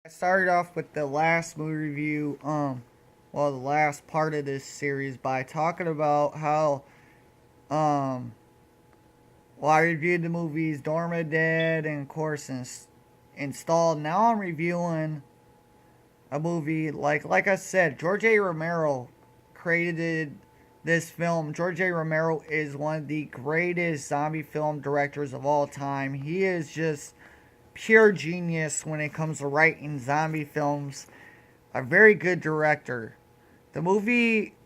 I started off with the last movie review, the last part of this series by talking about how, um, I reviewed the movies Dawn of the Dead and, of course, Installed. Now I'm reviewing a movie, like I said, George A. Romero created this film. George A. Romero is one of the greatest zombie film directors of all time. He is just pure genius when it comes to writing zombie films. A very good director. The movie,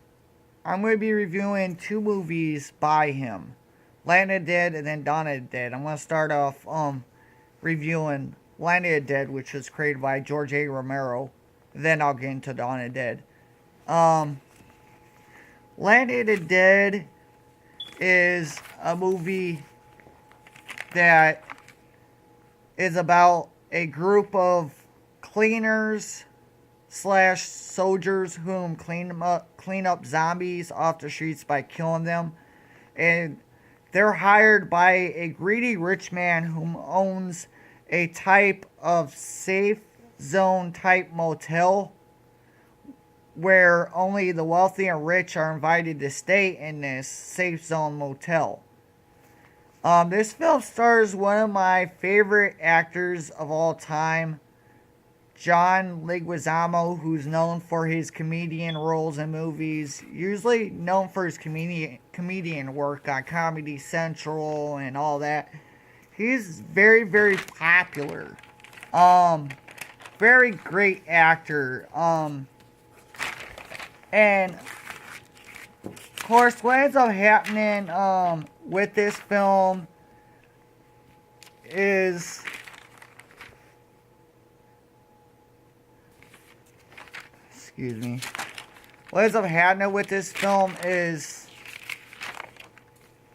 I'm going to be reviewing two movies by him, Land of the Dead and then Dawn of the Dead. I'm going to start off reviewing Land of the Dead, which was created by George A. Romero. Then I'll get into Dawn of the Dead. Um, Land of the Dead is a movie that is about a group of cleaners slash soldiers whom clean up zombies off the streets by killing them, and they're hired by a greedy rich man who owns a type of safe zone type motel where only the wealthy and rich are invited to stay in this safe zone motel. This film stars one of my favorite actors of all time, John Leguizamo, who's known for his comedian roles in movies, usually known for his comedian work on Comedy Central and all that. He's very, very popular. Um, Very great actor. And of course, what ends up happening with this film is, excuse me, what ends up happening with this film is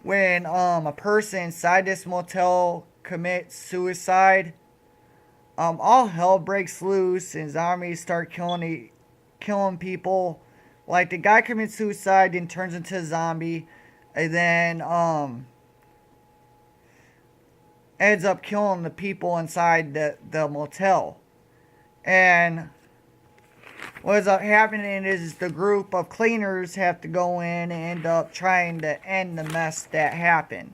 when a person inside this motel commits suicide, all hell breaks loose and zombies start killing people. Like, the guy commits suicide and turns into a zombie, and then ends up killing the people inside the motel. And what ends up happening is the group of cleaners have to go in and end up trying to end the mess that happened.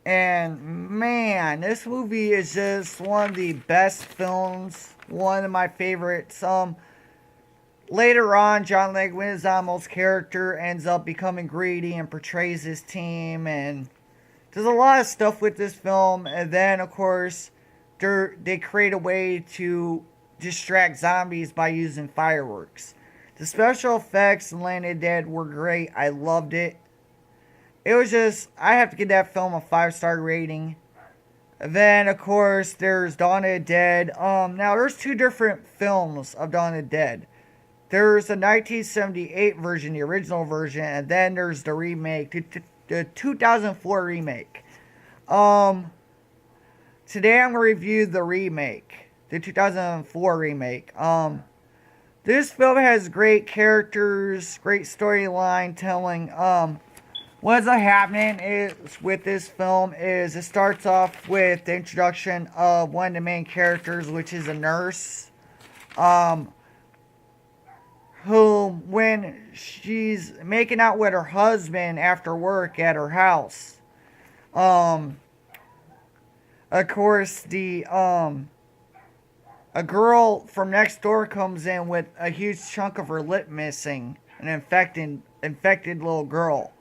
And man, this movie is just one of the best films, one of my favorites. Later on, John Leguizamo's character ends up becoming greedy and betrays his team, and there's a lot of stuff with this film. And then, of course, they create a way to distract zombies by using fireworks. The special effects in Land of the Dead were great. I loved it. It was just, I have to give that film a 5-star rating. And then, of course, there's Dawn of the Dead. Now, there's two different films of Dawn of the Dead. There's the 1978 version, the original version, and then there's the remake, the 2004 remake. Today I'm going to review the remake, the 2004 remake. This film has great characters, great storyline telling. What's happening is with this film is it starts off with the introduction of one of the main characters, which is a nurse. Who, when she's making out with her husband after work at her house, of course, a girl from next door comes in with a huge chunk of her lip missing, an infected little girl.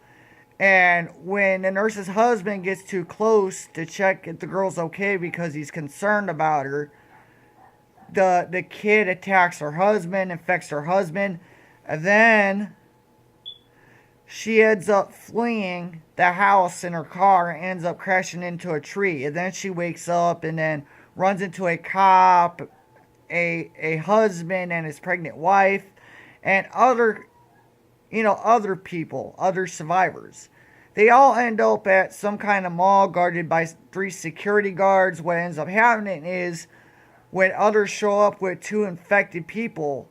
And when the nurse's husband gets too close to check if the girl's okay because he's concerned about her, the kid attacks her husband, infects her husband, and then she ends up fleeing the house in her car and ends up crashing into a tree. And then she wakes up and then runs into a cop, a husband and his pregnant wife, and other people, other survivors. They all end up at some kind of mall guarded by 3 security guards. What ends up happening is, when others show up with 2 infected people,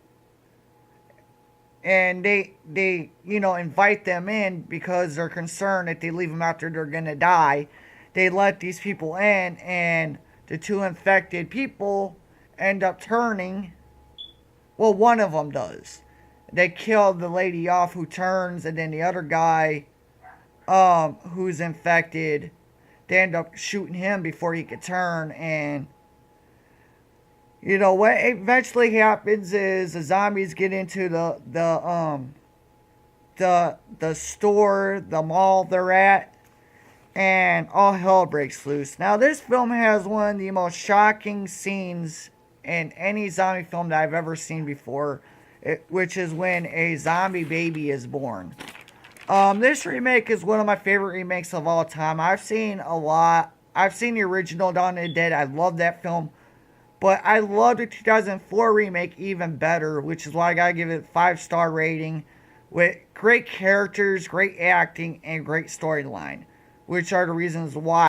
and they invite them in because they're concerned that they leave them after they're gonna die, they let these people in, and the two infected people end up turning. Well, one of them does. They kill the lady off who turns, and then the other guy, who's infected, they end up shooting him before he could turn. And you know what eventually happens is the zombies get into the store, the mall they're at, and all hell breaks loose. Now, this film has one of the most shocking scenes in any zombie film that I've ever seen before, which is when a zombie baby is born. This remake is one of my favorite remakes of all time. I've seen a lot. I've seen the original Dawn of the Dead. I love that film. But I love the 2004 remake even better, which is why I gotta give it a 5-star rating. With great characters, great acting, and great storyline. Which are the reasons why